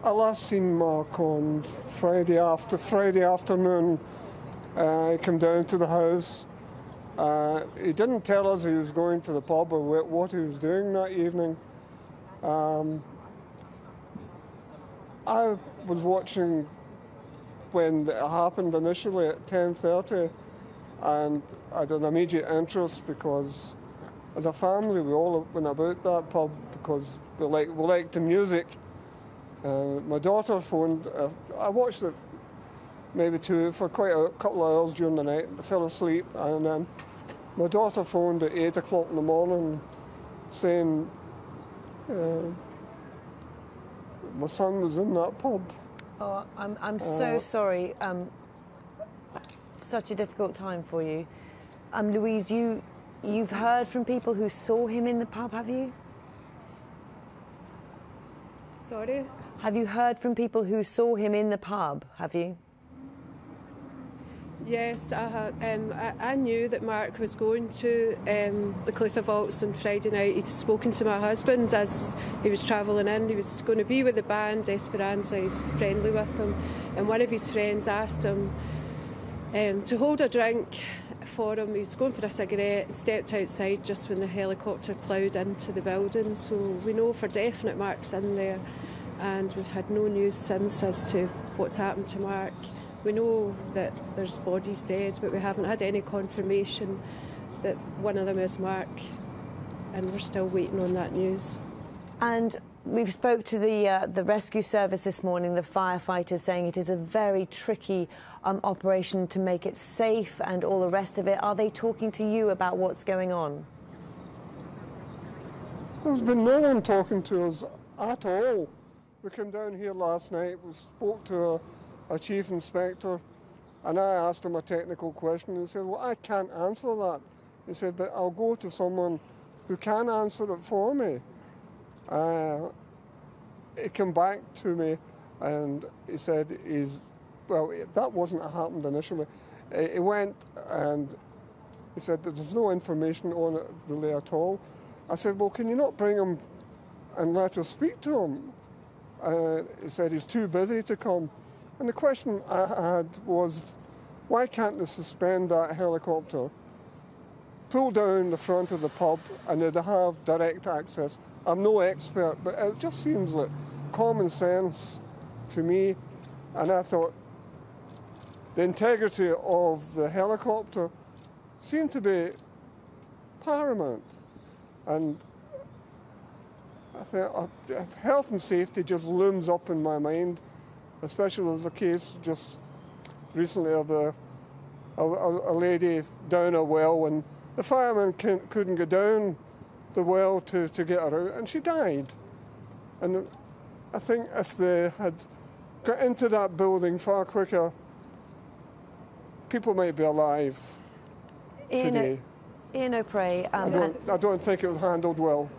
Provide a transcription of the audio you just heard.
I last seen Mark on Friday afternoon. He came down to the house. He didn't tell us he was going to the pub or what he was doing that evening. I was watching when it happened initially at 10:30, and I had an immediate interest because as a family we all went about that pub because we liked the music. My daughter phoned. I watched it maybe for quite a couple of hours during the night. I fell asleep, and then my daughter phoned at 8 o'clock in the morning saying my son was in that pub. Oh, I'm so sorry. Such a difficult time for you. Louise, you've heard from people who saw him in the pub, have you? Sorry? Have you heard from people who saw him in the pub, have you? Yes, I knew that Mark was going to the Clutha Vaults on Friday night. He'd spoken to my husband as he was travelling in. He was going to be with the band Esperanza. He's friendly with them. And one of his friends asked him to hold a drink for him. He was going for a cigarette, stepped outside just when the helicopter ploughed into the building. So we know for definite Mark's in there. And we've had no news since as to what's happened to Mark. We know that there's bodies dead, but we haven't had any confirmation that one of them is Mark, and we're still waiting on that news. And we've spoke to the rescue service this morning, the firefighters, saying it is a very tricky operation to make it safe and all the rest of it. Are they talking to you about what's going on? There's been no one talking to us at all. We came down here last night, we spoke to a chief inspector, and I asked him a technical question, and he said, well, I can't answer that. He said, but I'll go to someone who can answer it for me. He came back to me and he said, well, that wasn't happened initially. He went and he said that there's no information on it really at all. I said, well, can you not bring him and let us speak to him? He said he's too busy to come. And the question I had was, why can't they suspend that helicopter, pull down the front of the pub, and they'd have direct access? I'm no expert, but it just seems like common sense to me. And I thought the integrity of the helicopter seemed to be paramount. And I think health and safety just looms up in my mind, especially as a case just recently of a lady down a well, and the fireman couldn't go down the well to get her out, and she died. And I think if they had got into that building far quicker, people might be alive today. Ian OPrey. I don't think it was handled well.